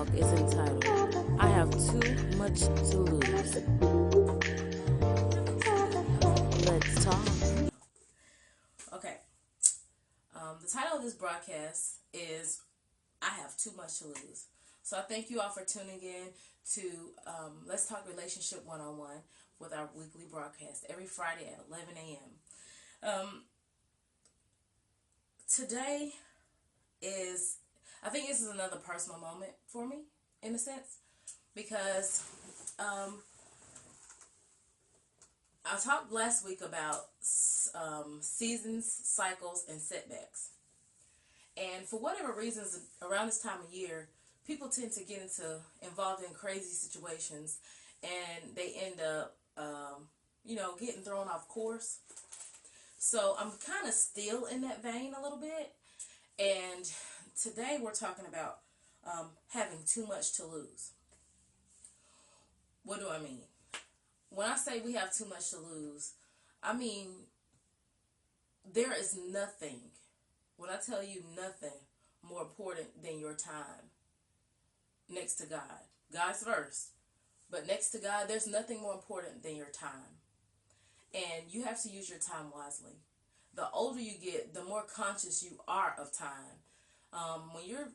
talk is entitled, I Have Too Much to Lose. Let's talk. Okay. The title of this broadcast is I Have Too Much to Lose. So I thank you all for tuning in to Let's Talk Relationship One-on-One with our weekly broadcast every Friday at 11 a.m. Today is, I think this is another personal moment for me, in a sense, because I talked last week about seasons, cycles, and setbacks. And for whatever reasons, around this time of year, people tend to get involved in crazy situations, and they end up, getting thrown off course. So I'm kind of still in that vein a little bit. And today we're talking about having too much to lose. What do I mean? When I say we have too much to lose, I mean there is nothing, when I tell you nothing, more important than your time next to God. God's first. But next to God, there's nothing more important than your time. And you have to use your time wisely. The older you get, the more conscious you are of time. When you're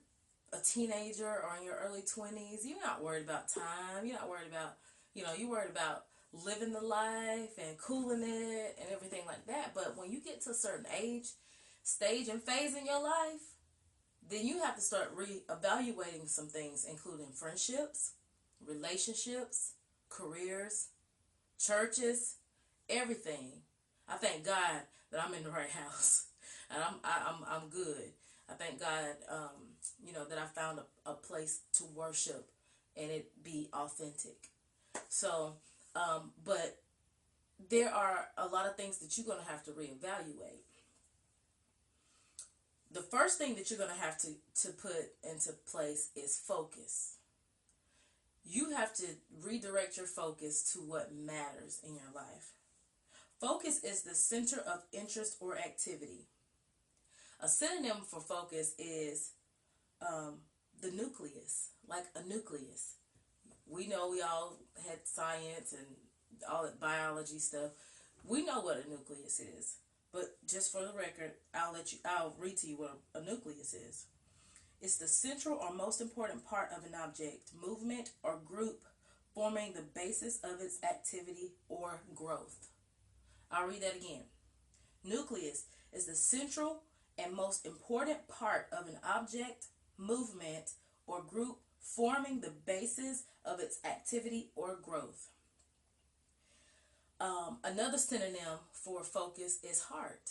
a teenager or in your early 20s, you're not worried about time. You're not worried about, you're worried about living the life and cooling it and everything like that. But when you get to a certain age, stage, and phase in your life, then you have to start reevaluating some things, including friendships, relationships, careers, churches, everything. I thank God that I'm in the right house, and I'm good. I thank God, that I found a place to worship and it be authentic. So, but there are a lot of things that you're going to have to reevaluate. The first thing that you're going to have to put into place is focus. You have to redirect your focus to what matters in your life. Focus is the center of interest or activity. A synonym for focus is the nucleus, like a nucleus. We know we all had science and all that biology stuff. We know what a nucleus is. But just for the record, I'll read to you what a nucleus is. It's the central or most important part of an object, movement, or group forming the basis of its activity or growth. I'll read that again. Nucleus is the central and most important part of an object, movement, or group forming the basis of its activity or growth. Another synonym for focus is heart.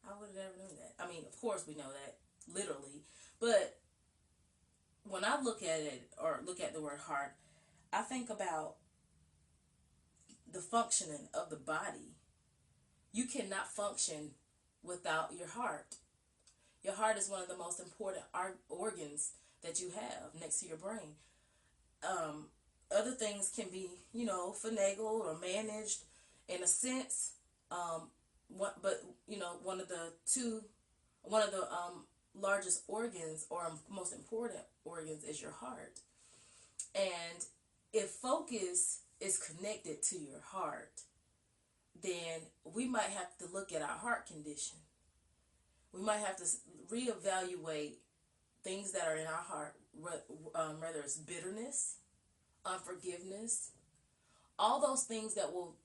I would have never known that. I mean, of course we know that, literally. But when I look at it, or look at the word heart, I think about the functioning of the body. You cannot function without your heart. Your heart is one of the most important organs that you have next to your brain. Other things can be, finagled or managed in a sense. But one of the largest organs or most important organs is your heart. And if focus is connected to your heart, then we might have to look at our heart condition. We might have to reevaluate things that are in our heart, whether it's bitterness, unforgiveness, all those things that will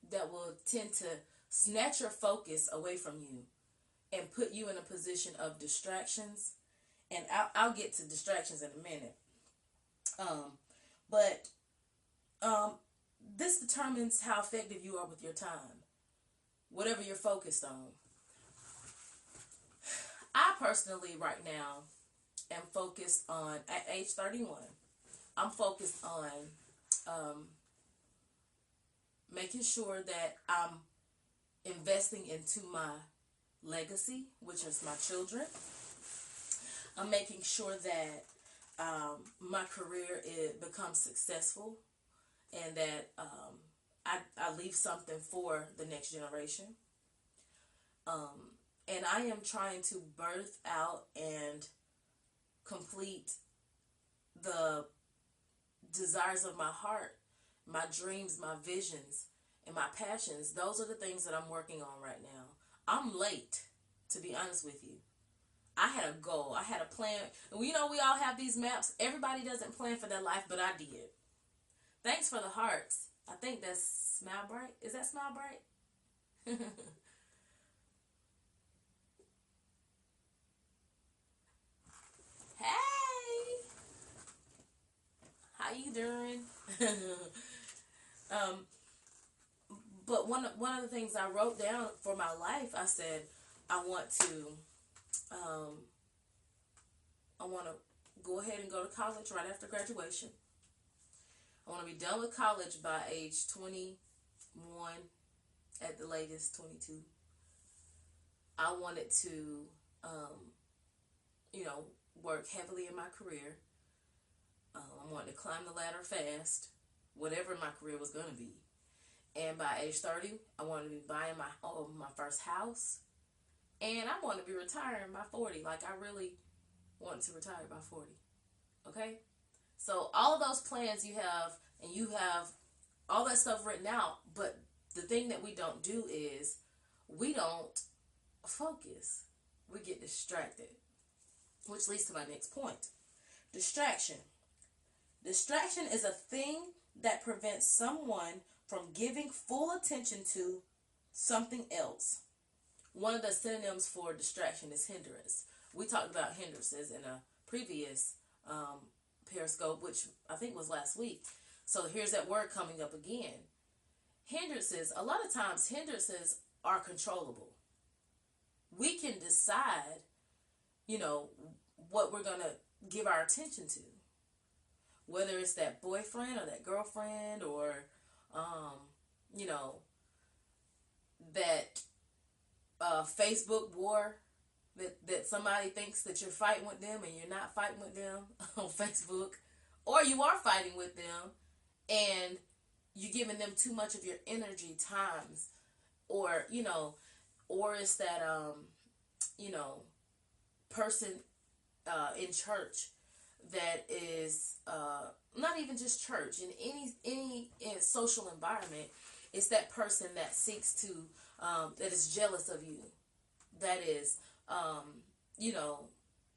tend to snatch your focus away from you and put you in a position of distractions. And I'll get to distractions in a minute. But this determines how effective you are with your time, whatever you're focused on. I personally, right now, am focused on, at age 31, I'm focused on making sure that I'm investing into my legacy, which is my children. I'm making sure that my career becomes successful, and that I leave something for the next generation. And I am trying to birth out and complete the desires of my heart, my dreams, my visions, and my passions, those are the things that I'm working on right now. I'm late, to be honest with you. I had a goal. I had a plan. And we all have these maps. Everybody doesn't plan for their life, but I did. Thanks for the hearts. I think that's Smile Bright. Is that Smile Bright? Hey, how you doing? um, but one of the things I wrote down for my life, I said I want to, um, I want to go ahead and go to college right after graduation. I want to be done with college by age 21, at the latest 22. I wanted to, work heavily in my career. I wanted to climb the ladder fast, whatever my career was going to be. And by age 30, I wanted to be buying my first house. And I wanted to be retiring by 40. Like, I really wanted to retire by 40. Okay? So all of those plans you have, and you have all that stuff written out, but the thing that we don't do is we don't focus. We get distracted, which leads to my next point. Distraction. Distraction is a thing that prevents someone from giving full attention to something else. One of the synonyms for distraction is hindrance. We talked about hindrances in a previous Periscope, which I think was last week. So here's that word coming up again. Hindrances, a lot of times hindrances are controllable. We can decide, what we're going to give our attention to. Whether it's that boyfriend or that girlfriend or, that Facebook war that somebody thinks that you're fighting with them and you're not fighting with them on Facebook. Or you are fighting with them and you're giving them too much of your energy, times, or it's that person in church that is not even just church, in any social environment. It's that person that seeks to that is jealous of you, that is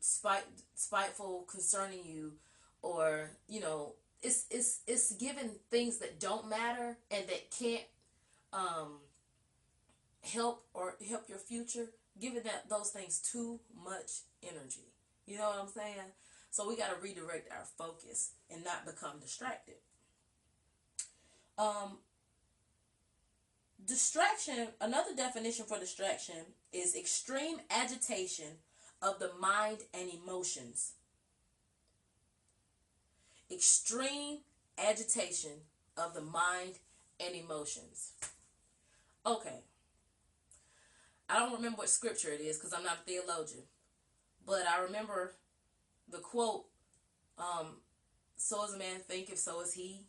spiteful concerning you, or it's given things that don't matter and that can't help your future, giving those things too much energy. You know what I'm saying? So we got to redirect our focus and not become distracted. Distraction, another definition for distraction is extreme agitation of the mind and emotions. Extreme agitation of the mind and emotions. Okay. I don't remember what scripture it is because I'm not a theologian. But I remember the quote, so as a man thinketh, so is he.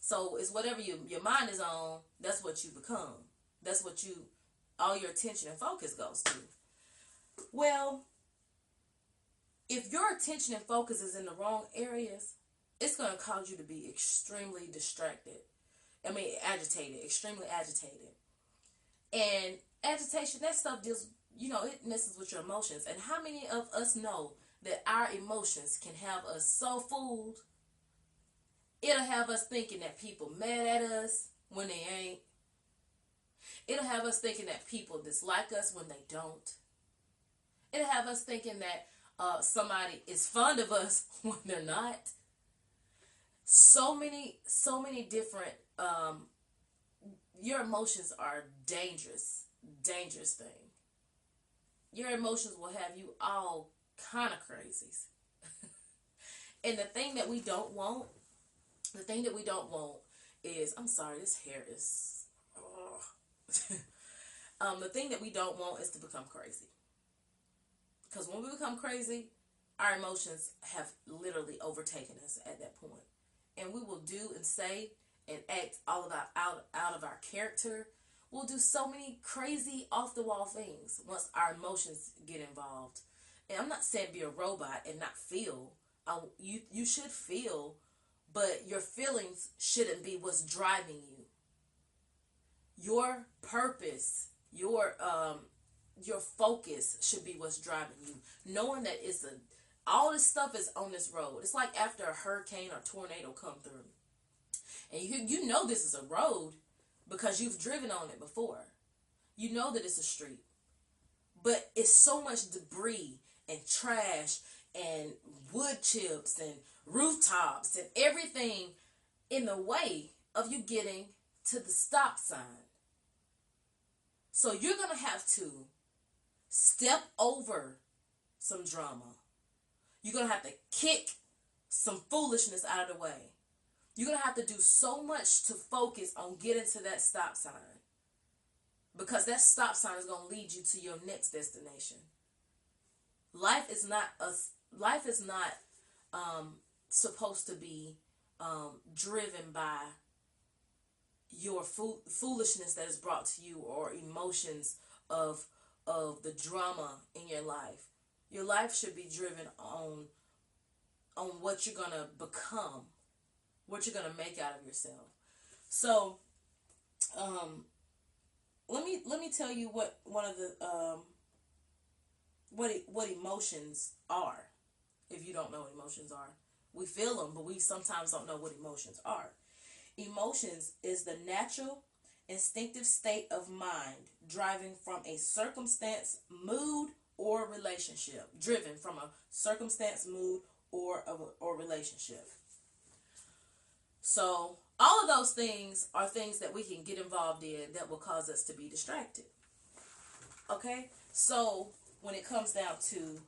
So it's whatever your mind is on, that's what you become. That's what all your attention and focus goes to. Well, if your attention and focus is in the wrong areas, it's going to cause you to be extremely distracted. Agitated, extremely agitated. And agitation, that stuff deals, it messes with your emotions. And how many of us know that our emotions can have us so fooled? It'll have us thinking that people mad at us when they ain't. It'll have us thinking that people dislike us when they don't. It'll have us thinking that somebody is fond of us when they're not. So many different, your emotions are dangerous thing. Your emotions will have you all kind of crazies. And the thing that we don't want is, I'm sorry, this hair is, the thing that we don't want is to become crazy. Because when we become crazy, our emotions have literally overtaken us at that point. And we will do and say and act all about out of our character. We'll do so many crazy off the wall things once our emotions get involved. And I'm not saying be a robot and not feel, You should feel, but your feelings shouldn't be what's driving you. Your purpose, your focus should be what's driving you. Knowing that all this stuff is on this road. It's like after a hurricane or tornado come through, and you know this is a road because you've driven on it before. You know that it's a street, but it's so much debris and trash and wood chips and rooftops and everything in the way of you getting to the stop sign. So you're going to have to step over some drama. You're going to have to kick some foolishness out of the way. You're going to have to do so much to focus on getting to that stop sign. Because that stop sign is going to lead you to your next destination. Life is not supposed to be driven by your foolishness that is brought to you or emotions of the drama in your life. Your life should be driven on what you're gonna become, what you're gonna make out of yourself. So, let me tell you what one of the what emotions are. If you don't know what emotions are, we feel them, but we sometimes don't know what emotions are. Emotions is the natural, instinctive state of mind driving from a circumstance, mood, or relationship. Driven from a circumstance, mood, or relationship. So all of those things are things that we can get involved in that will cause us to be distracted. Okay? So when it comes down to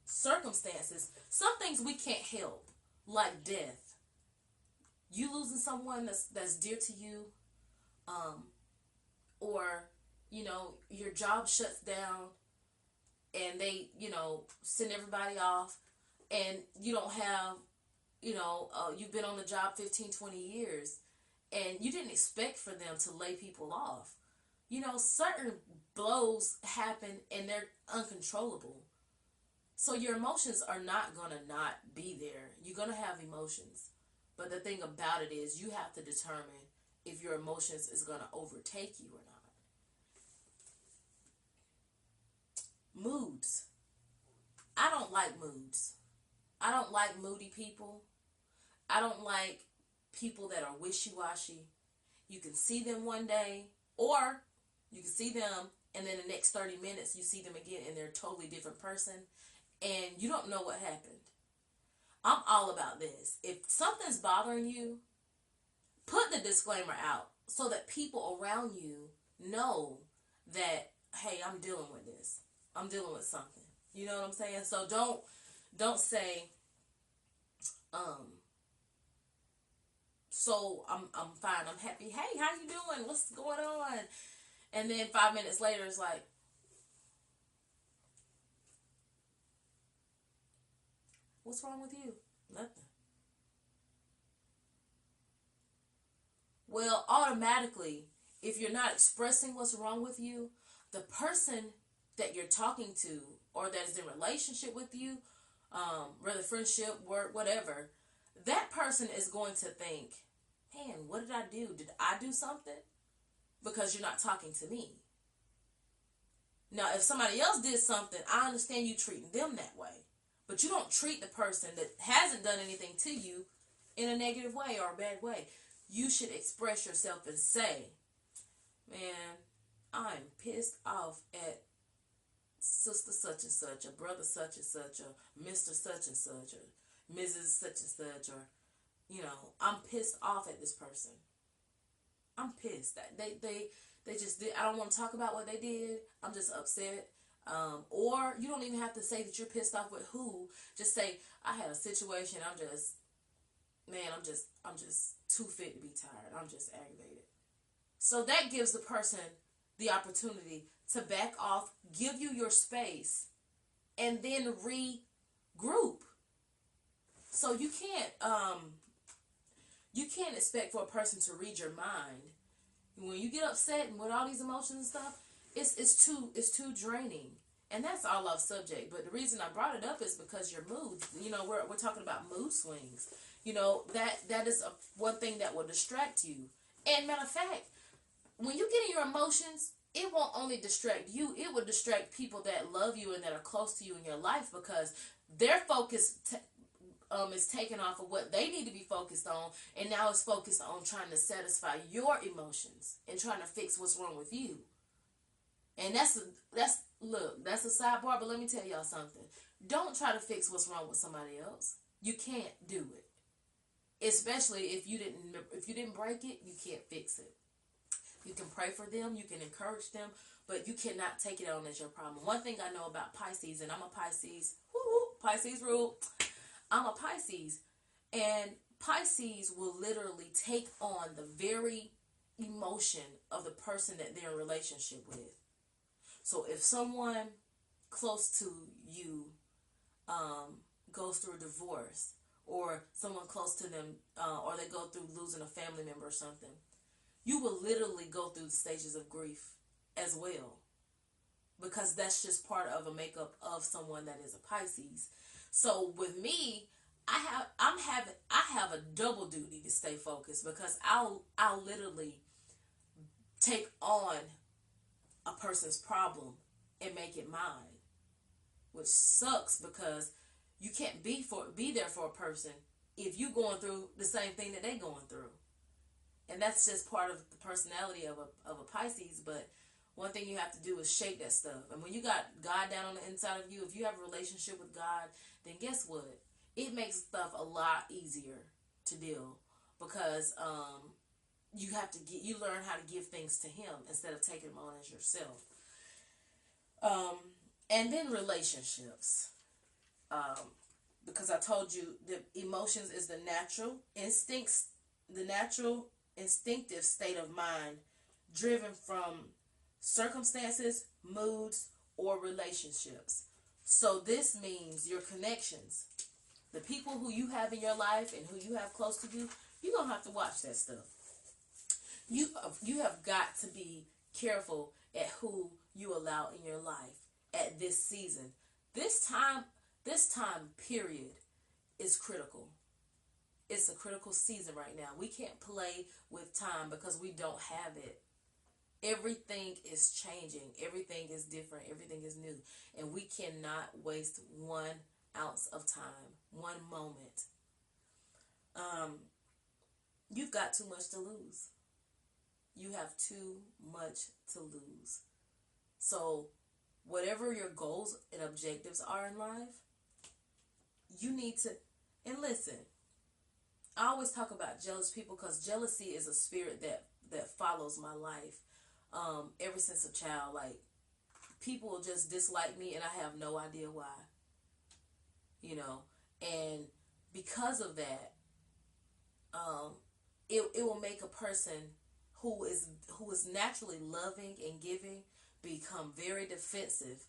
circumstances, some things we can't help, like death. You losing someone that's dear to you, or your job shuts down and they send everybody off, and you don't have you've been on the job 15-20 years and you didn't expect for them to lay people off. Certain blows happen and they're uncontrollable. So your emotions are not going to not be there. You're going to have emotions. But the thing about it is you have to determine if your emotions is going to overtake you or not. Moods. I don't like moods. I don't like moody people. I don't like people that are wishy-washy. You can see them one day, or you can see them and then the next 30 minutes you see them again and they're a totally different person and you don't know what happened. I'm all about this. If something's bothering you, put the disclaimer out so that people around you know that, hey, I'm dealing with this. I'm dealing with something. You know what I'm saying? So don't say, so I'm fine, I'm happy. Hey, how you doing? What's going on? And then 5 minutes later, it's like, what's wrong with you? Nothing. Well, automatically, if you're not expressing what's wrong with you, the person that you're talking to or that is in relationship with you, whether friendship, work, whatever, that person is going to think, man, what did I do? Did I do something? Because you're not talking to me. Now, if somebody else did something, I understand you treating them that way. But you don't treat the person that hasn't done anything to you in a negative way or a bad way. You should express yourself and say, man, I'm pissed off at sister such and such, or brother such and such, or Mr. such and such, or Mrs. such and such, or, I'm pissed off at this person. I'm pissed that they just did. I don't want to talk about what they did. I'm just upset. Or you don't even have to say that you're pissed off with who. Just say, I had a situation. I'm just too fit to be tired. I'm just aggravated. So that gives the person the opportunity to back off, give you your space, and then regroup. So you can't expect for a person to read your mind. When you get upset and with all these emotions and stuff, it's too draining. And that's all off subject. But the reason I brought it up is because your mood, we're talking about mood swings. That is one thing that will distract you. And matter of fact, when you get in your emotions, it won't only distract you, it will distract people that love you and that are close to you in your life, because their focus is taken off of what they need to be focused on, and now it's focused on trying to satisfy your emotions and trying to fix what's wrong with you. And that's a sidebar, but let me tell y'all something. Don't try to fix what's wrong with somebody else. You can't do it. Especially if you didn't break it, you can't fix it. You can pray for them, you can encourage them, but you cannot take it on as your problem. One thing I know about Pisces, and I'm a Pisces, Pisces rule. I'm a Pisces, and Pisces will literally take on the very emotion of the person that they're in a relationship with. So if someone close to you goes through a divorce, or someone close to them, or they go through losing a family member or something, you will literally go through the stages of grief as well, because that's just part of a makeup of someone that is a Pisces. So with me, I have a double duty to stay focused, because I'll literally take on a person's problem and make it mine, which sucks, because you can't be there for a person if you going through the same thing that they going through. And that's just part of the personality of a Pisces. But one thing you have to do is shake that stuff. And when you got God down on the inside of you, if you have a relationship with God, then guess what? It makes stuff a lot easier to deal, because you learn how to give things to Him instead of taking them on as yourself. And then relationships. Because I told you that emotions is the natural instinctive state of mind driven from circumstances, moods, or relationships. So this means your connections, the people who you have in your life and who you have close to you, you're going to have to watch that stuff. You have got to be careful at who you allow in your life at this season. This time period is critical. It's a critical season right now. We can't play with time because we don't have it. Everything is changing. Everything is different. Everything is new. And we cannot waste 1 ounce of time, 1 moment. You've got too much to lose. You have too much to lose. So whatever your goals and objectives are in life, you need to, and listen, I always talk about jealous people, because jealousy is a spirit that follows my life ever since a child. Like, people just dislike me and I have no idea why. And because of that, it will make a person who is naturally loving and giving become very defensive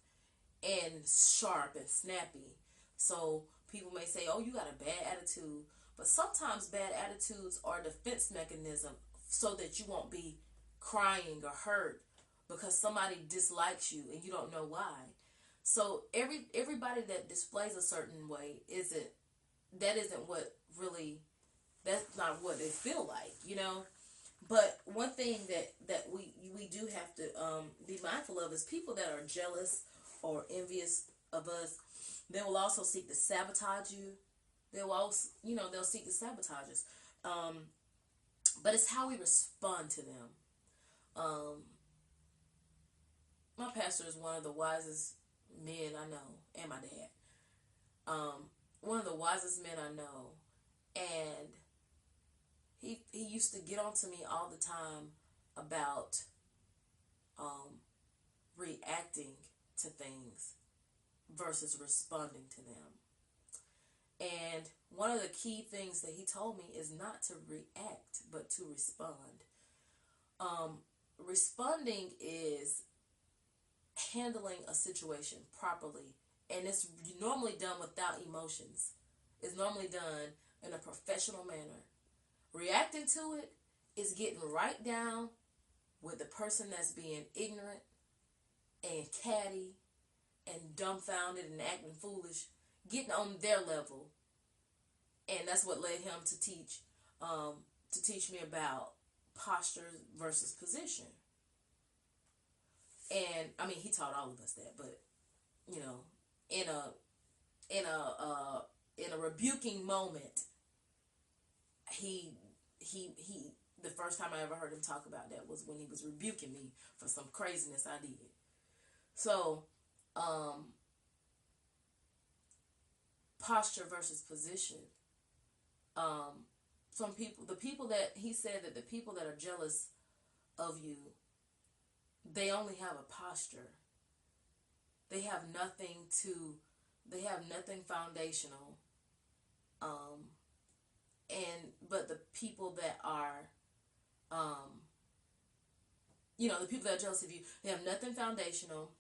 and sharp and snappy. So people may say, oh, you got a bad attitude. But sometimes bad attitudes are a defense mechanism so that you won't be crying or hurt because somebody dislikes you and you don't know why. So everybody that displays a certain way that's not what they feel like, But one thing that we do have to be mindful of is people that are jealous or envious of us. They will also seek to sabotage you. They'll seek to sabotage us. But it's how we respond to them. My pastor is one of the wisest men I know, and my dad. One of the wisest men I know, and he used to get on to me all the time about reacting to things versus responding to them. And one of the key things that he told me is not to react, but to respond. Responding is handling a situation properly, and it's normally done without emotions. It's normally done in a professional manner. Reacting to it is getting right down with the person that's being ignorant and catty and dumbfounded and acting foolish, getting on their level. And that's what led him to teach me about posture versus position. And I mean, he taught all of us that, but you know, in a rebuking moment, he the first time I ever heard him talk about that was when he was rebuking me for some craziness I did. So, posture versus position. Some people, the people that he said that the people that are jealous of you, they only have a posture. They have nothing foundational. But the people that are, the people that are jealous of you, they have nothing foundational,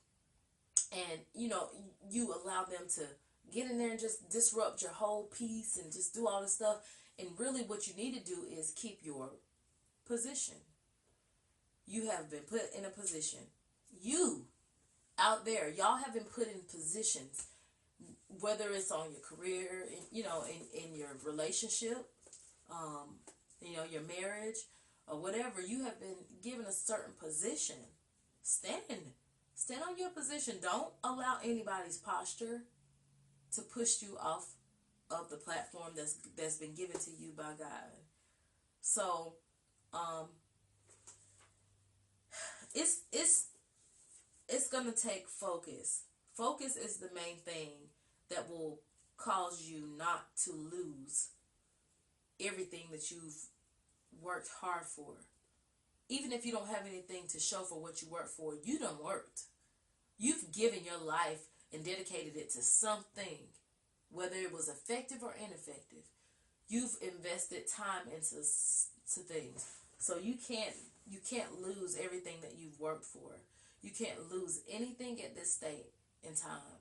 and you allow them to get in there and just disrupt your whole piece and just do all this stuff. And really, what you need to do is keep your position. You have been put in a position. You out there, y'all have been put in positions, whether it's on your career, in your relationship, your marriage, or whatever. You have been given a certain position. Stand on your position. Don't allow anybody's posture to push you off of the platform that's been given to you by God. So, it's gonna take focus. Focus is the main thing that will cause you not to lose everything that you've worked hard for. Even if you don't have anything to show for what you worked for, you done worked. You've given your life and dedicated it to something, whether it was effective or ineffective. You've invested time into things. So you can't lose everything that you've worked for. You can't lose anything at this state in time.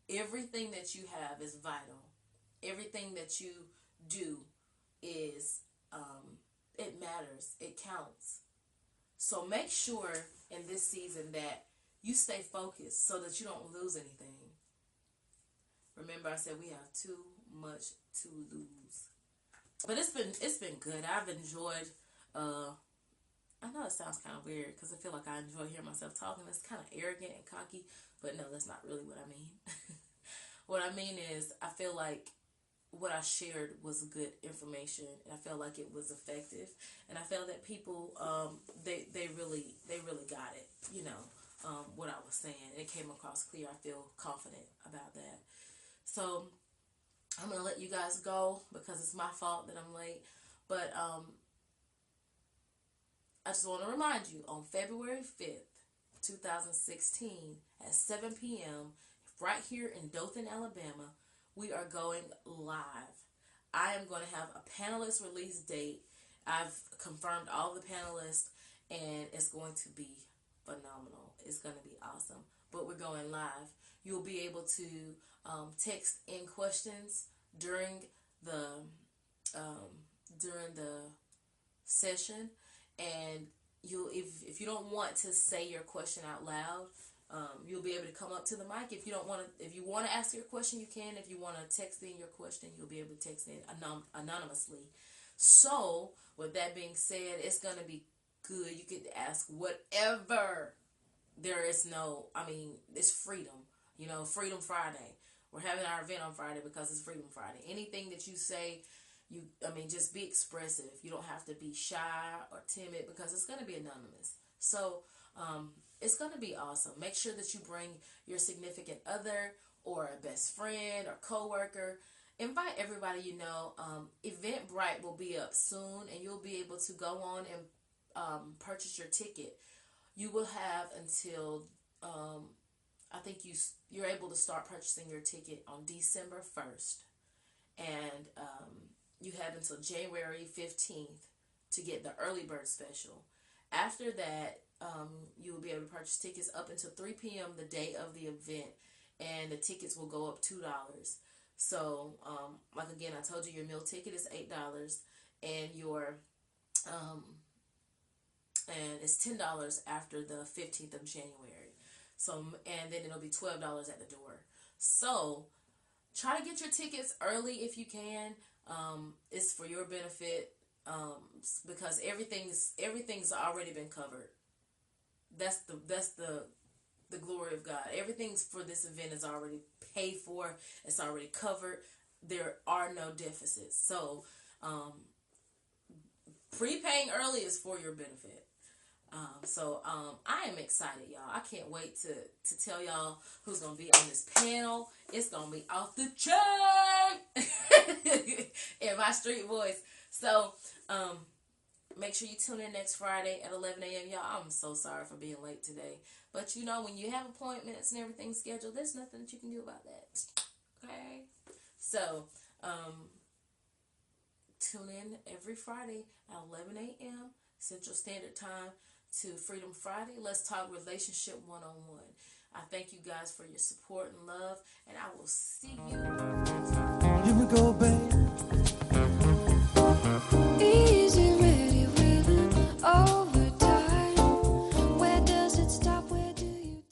Everything that you have is vital. Everything that you do is, it matters. It counts. So make sure in this season that you stay focused so that you don't lose anything. Remember, I said we have too much to lose. But it's been good. I've enjoyed. I know it sounds kind of weird because I feel like I enjoy hearing myself talking. It's kind of arrogant and cocky, but no, that's not really what I mean. What I mean is, I feel like what I shared was good information, and I felt like it was effective, and I felt that people they really got it. What I was saying, it came across clear. I feel confident about that. So I'm gonna let you guys go because it's my fault that I'm late. But I just want to remind you, on February 5th, 2016, at 7 p.m., right here in Dothan, Alabama, we are going live. I am going to have a panelist release date. I've confirmed all the panelists, and it's going to be phenomenal. It's going to be awesome. But we're going live. You'll be able to text in questions during the session, and if you don't want to say your question out loud, you'll be able to come up to the mic. If you want to ask your question, you can. If you want to text in your question, you'll be able to text in anonymously. So, with that being said, it's going to be good. You can ask whatever. It's freedom. Freedom Friday. We're having our event on Friday because it's Freedom Friday. Anything that you say, just be expressive. You don't have to be shy or timid because it's going to be anonymous. So, it's going to be awesome. Make sure that you bring your significant other or a best friend or coworker. Invite everybody you know. Eventbrite will be up soon, and you'll be able to go on and purchase your ticket. You will have until I think you're able to start purchasing your ticket on December 1st, and you have until January 15th to get the early bird special. After that, you will be able to purchase tickets up until 3 p.m. the day of the event, and the tickets will go up $2. So, again, I told you your meal ticket is $8, and and it's $10 after the 15th of January. So, and then it'll be $12 at the door. So try to get your tickets early if you can. It's for your benefit, because everything's already been covered. That's the glory of God. Everything's for this event is already paid for. It's already covered. There are no deficits. So prepaying early is for your benefit. So I am excited, y'all. I can't wait to tell y'all who's gonna be on this panel. It's gonna be off the chain in my street voice. So make sure you tune in next Friday at 11 a.m. Y'all, I'm so sorry for being late today. But you know, when you have appointments and everything scheduled, there's nothing that you can do about that. Okay? So tune in every Friday at 11 a.m. Central Standard Time to Freedom Friday. Let's talk relationship one-on-one. I thank you guys for your support and love, and I will see you next Friday.